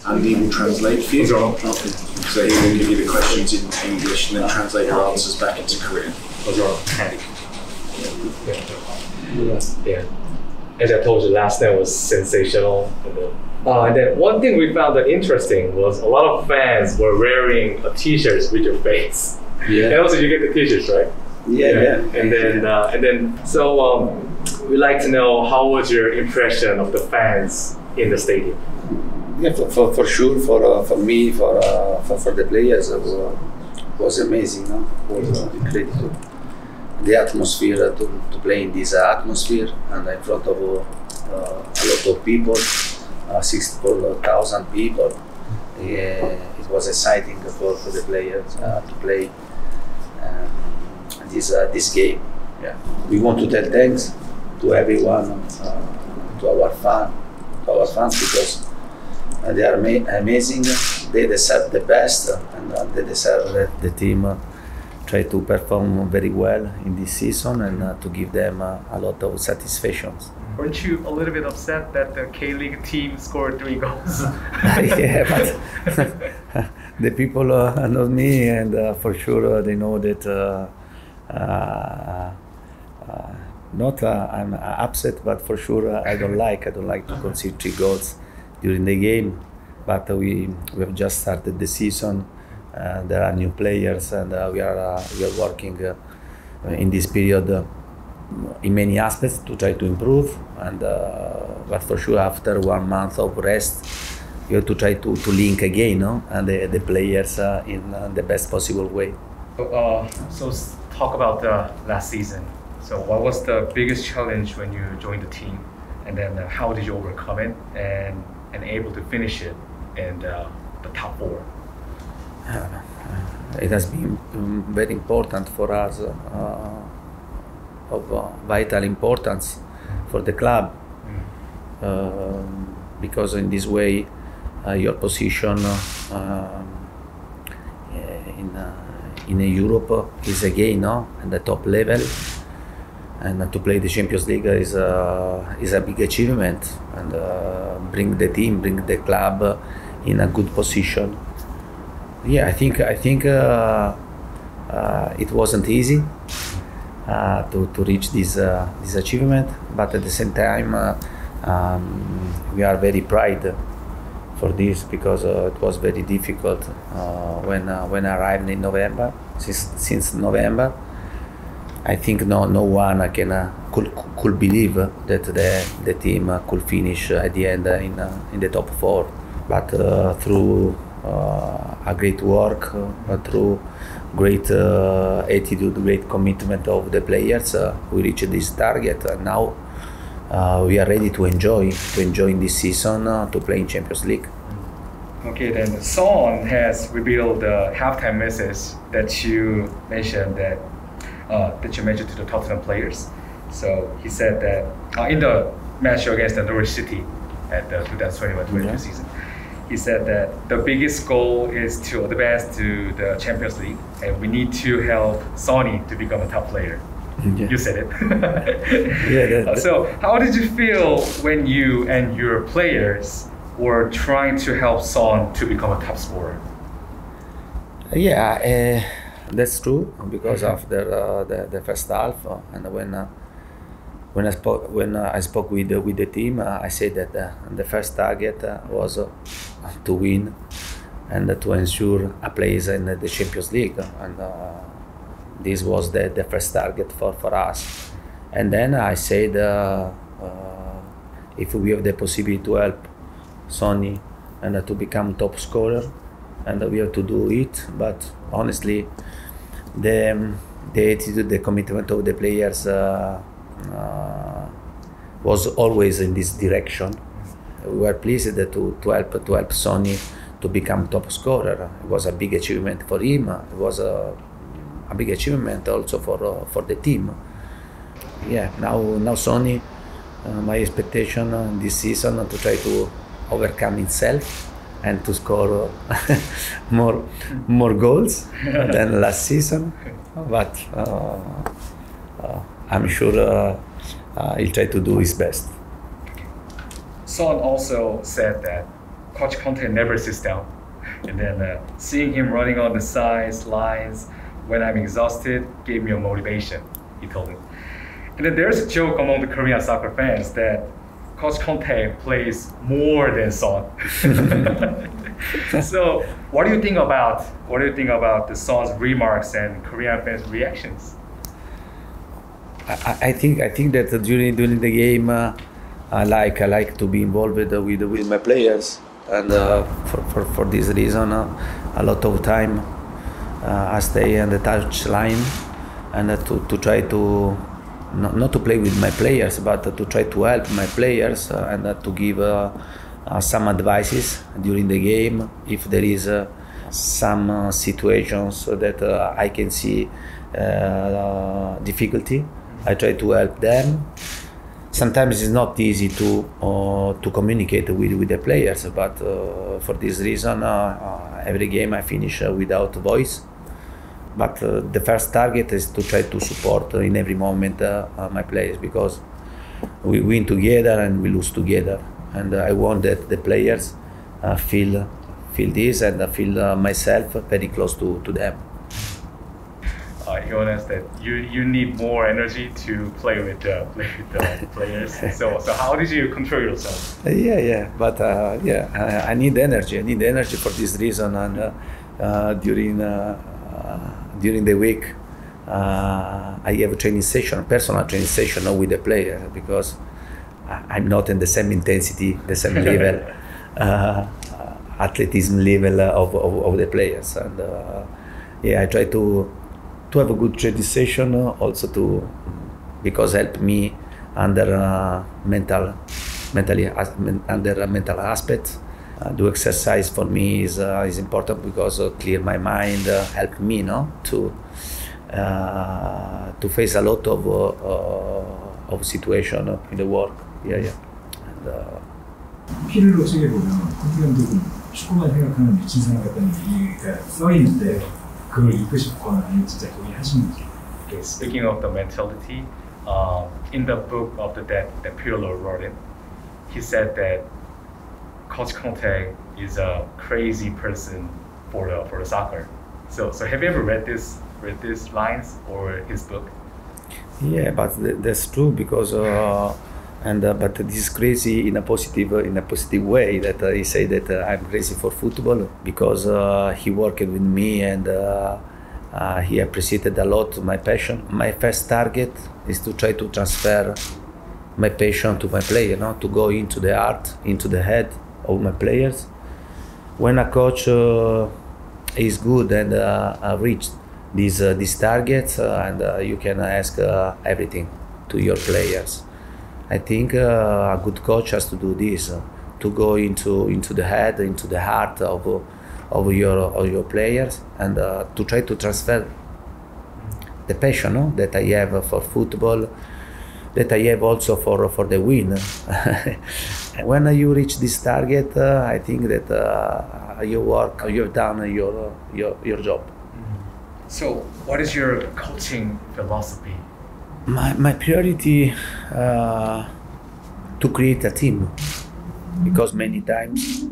Andy will translate for you. Okay. So he will give you the questions in English and then translate your answers back into Korean. Yeah. As I told you, last night was sensational. And then one thing we found that interesting was a lot of fans were wearing T-shirts with your face. Yeah. And also you get the T-shirts, right? Yeah. And then so we'd like to know how was your impression of the fans in the stadium? Yeah, for sure, for me, for the players, it was amazing. No? It was incredible. The atmosphere to play in this atmosphere and in front of a lot of people, 64,000 people. Yeah, it was exciting for the players to play this game. Yeah, we want to tell thanks to everyone, to our fans because they are amazing. They deserve the best, and they deserve that the team try to perform very well in this season and to give them a lot of satisfactions. Weren't you a little bit upset that the K-League team scored 3 goals? Yeah, but the people know me, and for sure they know that I'm upset, but for sure I don't like to concede 3 goals during the game. But we have just started the season. There are new players, and we are working in this period in many aspects to try to improve. And but for sure, after 1 month of rest, you have to try to link again, no? And the players in the best possible way. So let's talk about the last season. So what was the biggest challenge when you joined the team, and then how did you overcome it and able to finish it in the top 4? It has been very important for us, of vital importance for the club, because in this way your position in Europe is again at the top level, and to play the Champions League is a big achievement, and bring the team, bring the club in a good position. Yeah, I think it wasn't easy to reach this achievement, but at the same time we are very proud for this, because it was very difficult when I arrived in November. Since November, I think no one could believe that the team could finish at the end in the top 4, but through a great work, through great attitude, great commitment of the players, we reached this target, and now we are ready to enjoy this season, to play in Champions League. Okay, then Son has revealed the halftime message that you mentioned to the Tottenham players. So he said that in the match against the Norwich City at the 2021-22 season, he said that the biggest goal is to advance to the Champions League, and we need to help Sonny to become a top player. Yeah. You said it. Yeah. So how did you feel when you and your players were trying to help Son to become a top scorer? Yeah, that's true, because after the first half, and when I spoke with the team, I said that the first target was to win and to ensure a place in the Champions League, and this was the first target for us. And then I said, if we have the possibility to help Sonny and to become top scorer, and we have to do it. But honestly, the attitude, the commitment of the players was always in this direction. We were pleased to help Sonny to become top scorer. It was a big achievement for him. It was a big achievement also for the team. Yeah, now Sonny, my expectation this season to try to overcome himself and to score more goals than last season. But I'm sure he'll try to do his best. Son also said that Coach Conte never sits down. And then seeing him running on the sides, lines, when I'm exhausted, gave me a motivation, he told me. And then there's a joke among the Korean soccer fans that Coach Conte plays more than Son. So what do you think about the Son's remarks and Korean fans' reactions? I think that during the game, I like to be involved with my players, and for this reason, a lot of time I stay on the touch line and to try to not to play with my players, but to try to help my players and to give some advices during the game if there is some situations that I can see difficulty. I try to help them. Sometimes it's not easy to communicate with the players, but for this reason, every game I finish without voice. But the first target is to try to support in every moment my players, because we win together and we lose together. And I want that the players feel this, and feel myself very close to them. He honest that you need more energy to play with the players. So how did you control yourself? But I need energy. I need energy for this reason, and during the week I have a training session, personal training session with the player, because I'm not in the same intensity, the same level, athleticism level of the players, and I try to have a good training session also because help me under mental aspects. Do exercise for me is important, because clear my mind, help me to face a lot of situation in the work. And, 피를 어떻게 보면 콘티 감독은 축구만 생각하는 미친 사람 같다는 얘기가 써 있는데 그걸 이끄셨거나 아니면 진짜 동의하시는지. Okay, speaking of the mentality, in the book of that Pirlo wrote it, he said that Coach Conte is a crazy person for the soccer. So have you ever read these lines or his book? Yeah, but that's true, because but this is crazy in a positive way. That he said that I'm crazy for football, because he worked with me and he appreciated a lot my passion. My first target is to try to transfer my passion to my player, to go into the heart, into the head of my players. When a coach is good and reach these targets, and you can ask everything to your players. I think a good coach has to do this, to go into the head, into the heart of your players, and to try to transfer the passion that I have for football, that I have also for the win. When you reach this target, I think that you've done your job. So what is your coaching philosophy? My priority to create a team, because many times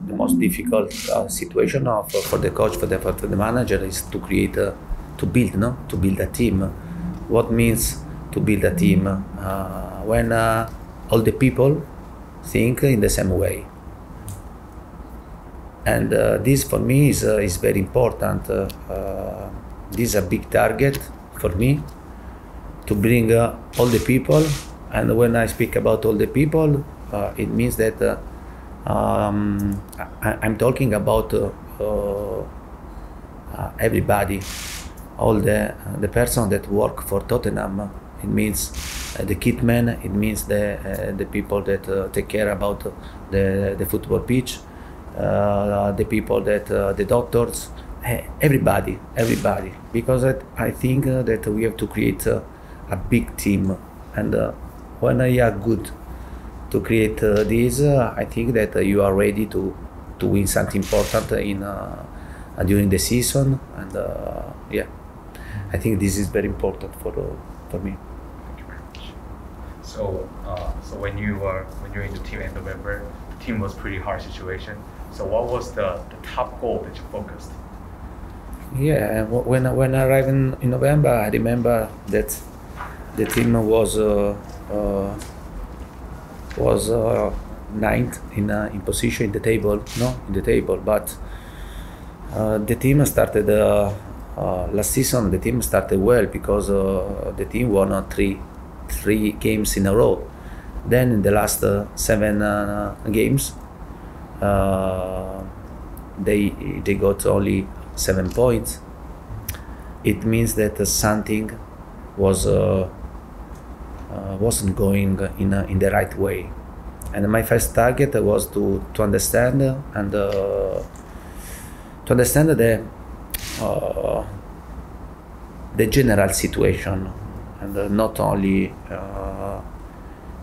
the most difficult situation for the coach, for the manager, is to create to build a team. What means to build a team? When all the people think in the same way, and this for me is very important. This is a big target for me, to bring all the people. And when I speak about all the people, it means that I'm talking about everybody, all the person that work for Tottenham. It means the kitmen, it means the people that take care about the football pitch, the people that the doctors, everybody, because I think that we have to create a big team, and when you are good to create this, I think that you are ready to win something important during the season, and I think this is very important for me. Thank you very much. So, so when you're in the team in November, the team was pretty hard situation. So, what was the top goal that you focused? Yeah, when I arrived in November, I remember that the team was ninth in position in the table, but the team started last season. The team started well because the team won three games in a row. Then in the last 7 games, they got only 7 points. It means that something wasn't going in the right way. And my first target was to understand the general situation, and not only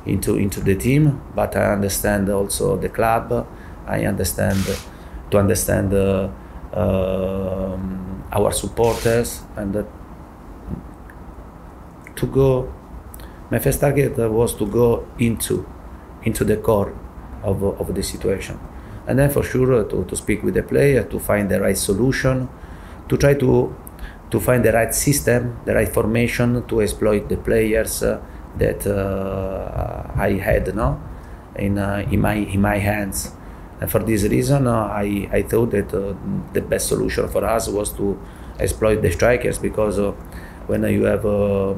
into the team, but I understand also the club. I understand our supporters, and to go. My first target was to go into the core of the situation, and then for sure to speak with the player, to find the right solution, to try to find the right system, the right formation to exploit the players that I had in my hands. And for this reason, I thought that the best solution for us was to exploit the strikers, because when you have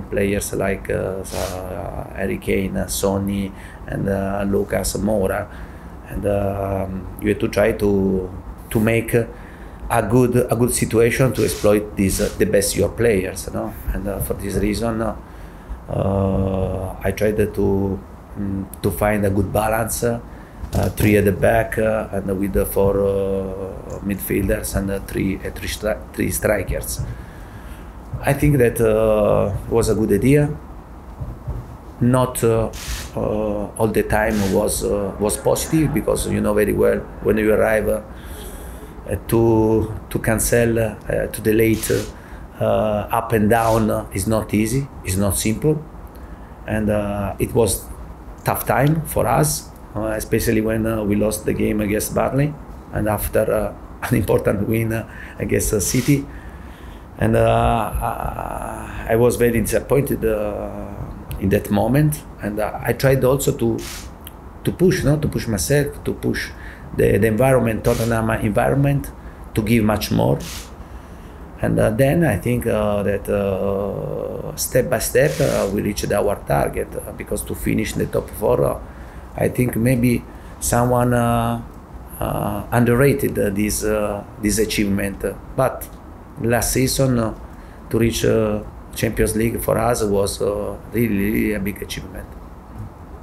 players like Harry Kane, Sonny, and Lucas Moura, and you have to try to make a good situation to exploit the best your players, And for this reason, I tried to find a good balance. 3 at the back, and with the 4 midfielders and three strikers. I think that was a good idea. Not all the time was positive, because you know very well when you arrive to cancel, to delay up and down is not easy. It's not simple, and it was tough time for us. Especially when we lost the game against Burnley, and after an important win against City, and I was very disappointed in that moment. And I tried also to push myself, to push the environment, Tottenham environment, to give much more. And then I think that step by step we reached our target, because to finish in the top 4. I think maybe someone underrated this achievement, but last season to reach Champions League for us was really a big achievement.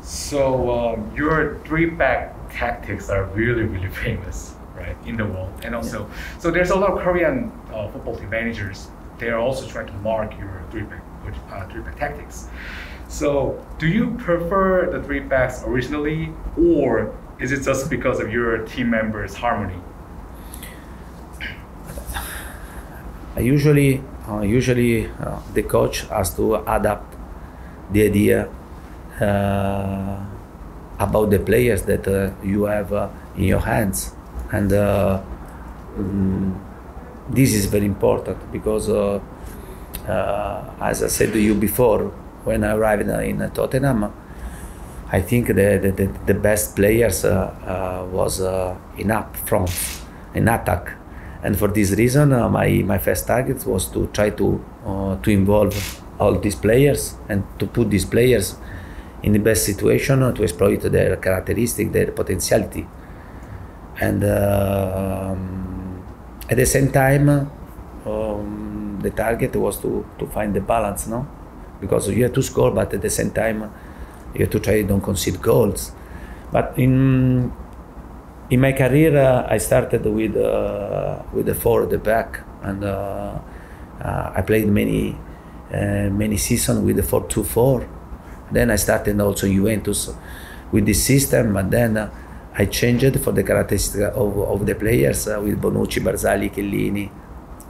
So your 3-back tactics are really famous, right, in the world, and also so there's a lot of Korean football team managers. They are also trying to mark your 3-back tactics. So, do you prefer the 3 backs originally, or is it just because of your team members' harmony? Usually the coach has to adapt the idea about the players that you have in your hands, and this is very important, because as I said to you before, when I arrived in Tottenham, I think the best players was in up front, in attack, and for this reason, my first target was to try to involve all these players and to put these players in the best situation to exploit their characteristic, their potentiality, and at the same time, the target was to find the balance, because you have to score, but at the same time you have to try don't concede goals. But in my career, I started with the 4 at the back, and I played many seasons with the 4-2-4. Then I started also Juventus with this system, but then I changed for the characteristics of the players with Bonucci, Barzagli, Chiellini,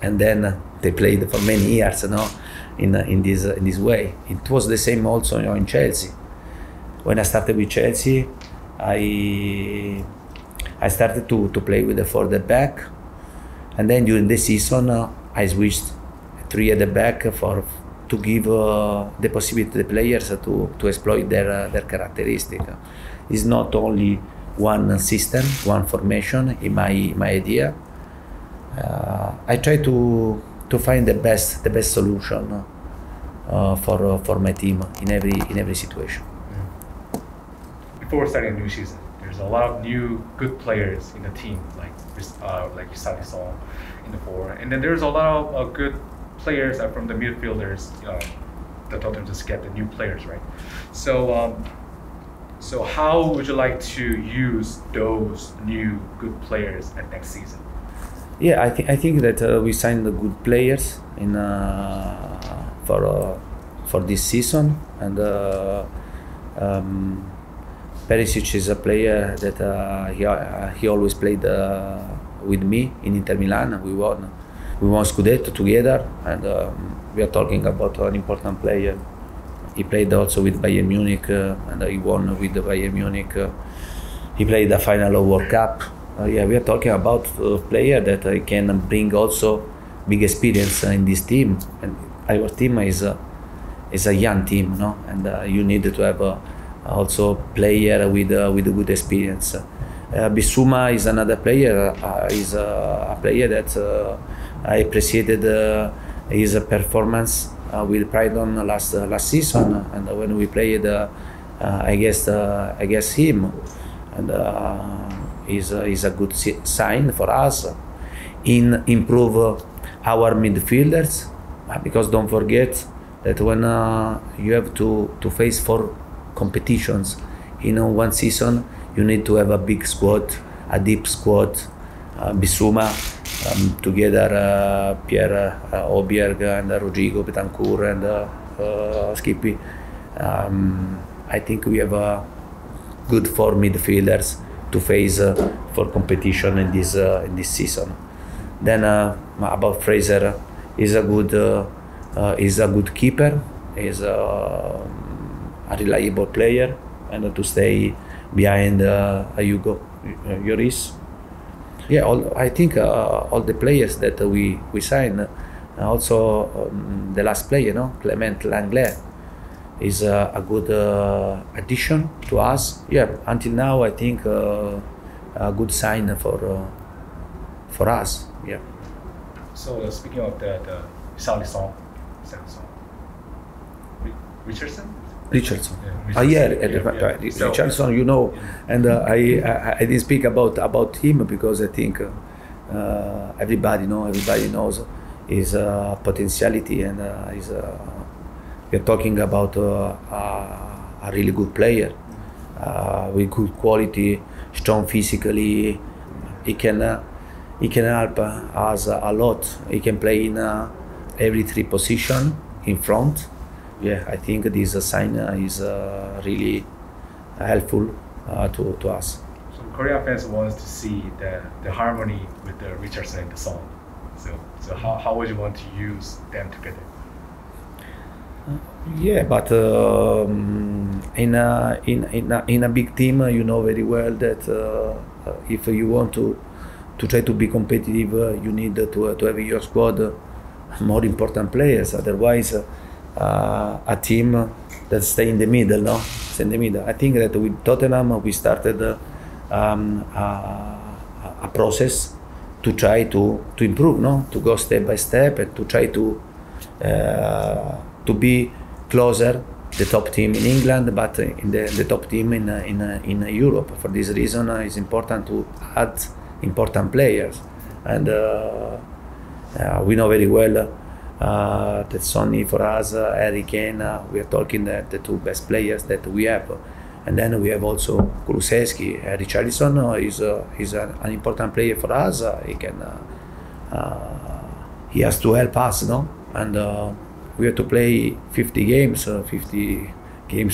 and then they played for many years, in this way. It was the same also in Chelsea, when I started with Chelsea, I started to play with the 4 at the back, and then during the season I switched 3 at the back to give the possibility to the players to exploit their characteristic. It's not only one system, one formation in my idea. I try to find the best solution for my team in every situation. Before starting a new season, there's a lot of new good players in the team, like IissaTV in the 4, and then there's a lot of good players from the midfielders. The Tottenham just get the new players, right? So how would you like to use those new good players at next season? Yeah, I think that we signed the good players in for this season, and Perisic is a player that he always played with me in Inter Milan. We won Scudetto together, and we are talking about an important player. He played also with Bayern Munich, and he won with the Bayern Munich. He played the final of World Cup. Yeah, we are talking about a player that can bring also big experience in this team. And our team is a young team, no? And you need to have also player with good experience. Bissouma is another player. Is a player that I appreciated his performance with Brighton last season, and when we played against him, and is a good sign for us in improve our midfielders, because don't forget that when you have to face 4 competitions in one season, you need to have a big squad, a deep squad. Bissouma, together Pierre Obiang and Rodrigo Betancourt and Skippy. I think we have a good 4 midfielders to face for competition in this season. Then about Fraser, is a good keeper, is a reliable player, and to stay behind Hugo Lloris. Yeah, I think all the players that we signed, also the last player, Clement Langlais, is a good addition to us. Yeah, until now I think a good sign for us. Yeah. So speaking of the IissaTV, Richardson. Richardson. Yeah, Richardson, and I didn't speak about him because I think everybody knows his potentiality, and we're talking about a really good player with good quality, strong physically. He can help us a lot. He can play in every 3 positions in front. Yeah, I think this sign is really helpful to us. So Korean fans want to see the harmony with the Richardson and the song. So how would you want to use them together? Yeah, but in a big team, you know very well that if you want to try to be competitive, you need to have in your squad more important players. Otherwise, a team that stay in the middle, no? Stay in the middle. I think that with Tottenham we started a process to try to improve, no? To go step by step and to try to be closer the top team in England, but in the top team in Europe. For this reason, it's important to add important players, and we know very well that's only for us, Harry Kane. We are talking that the 2 best players that we have, and then we have also Kulusevski. Richarlison is an important player for us. He has to help us, no? And we have to play 50 games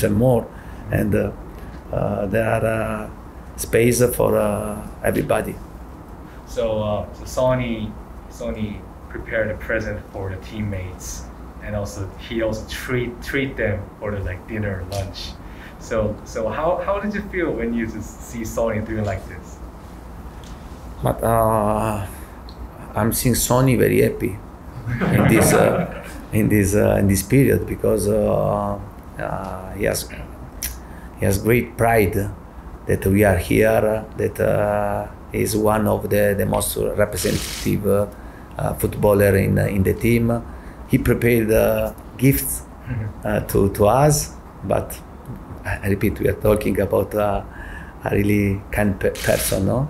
and more, and there are space for everybody. So Sonny prepared a present for the teammates, and also he also treat them for the dinner, lunch. So how did you feel when you just see Sonny doing like this? But I'm seeing Sonny very happy in this in this period because he has great pride that we are here. That is one of the most representative footballer in the team. He prepared gifts to us, but I repeat, we are talking about a really kind person, no?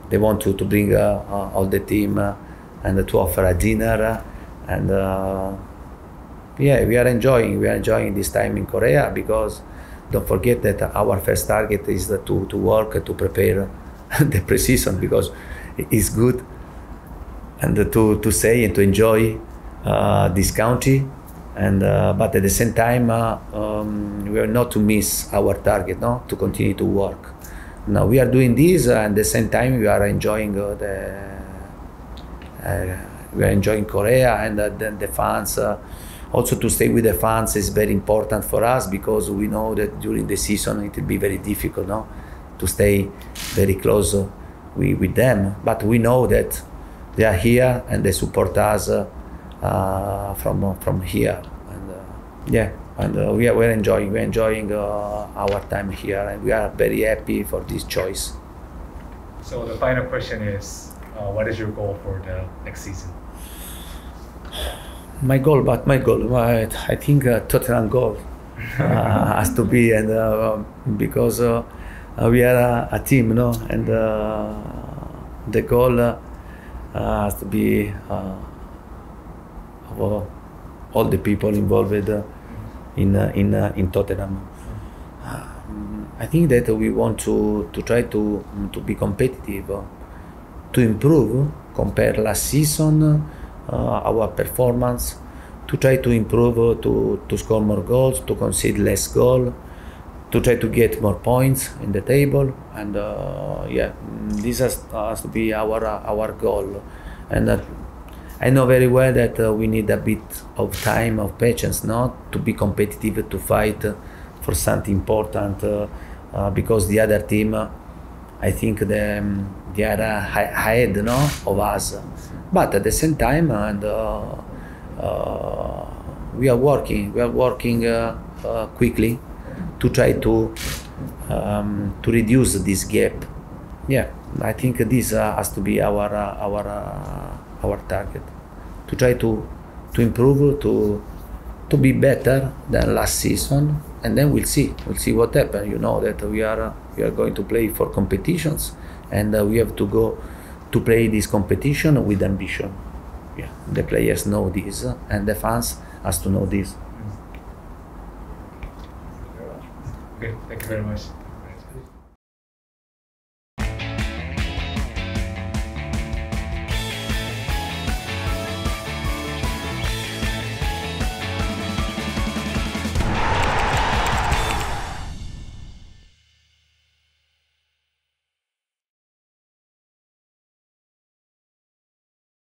They want to bring all the team and to offer a dinner, and yeah, we are enjoying this time in Korea, because don't forget that our first target is to work to prepare the pre-season, because it's good and to stay and to enjoy this country, and but at the same time we are not to miss our target, no, to continue to work. Now we are doing this, and at the same time we are enjoying we are enjoying Korea, and then the fans. Also to stay with the fans is very important for us, because we know that during the season it will be very difficult, no, to stay very close with them. But we know that they are here and they support us from here, and yeah, and we're enjoying our time here, and we are very happy for this choice. So the final question is, what is your goal for the next season? My goal, I think Tottenham goal has to be, and because we are a team, no, and the goal has to be of all the people involved in Tottenham. I think that we want to try to be competitive, to improve compared last season. Our performance, to try to improve, to score more goals, to concede less goal, to try to get more points in the table, and yeah, this has to be our goal. And I know very well that we need a bit of time, of patience, not to be competitive, to fight for something important, because the other team, I think they are ahead, no, of us. But at the same time, and we are working quickly to try to reduce this gap. Yeah, I think this has to be our target, to try to improve, to be better than last season, and then we'll see what happens. You know that we are going to play for competitions, and we have to go to play this competition with ambition. Yeah, the players know this, and the fans has to know this. Okay, thank you very much.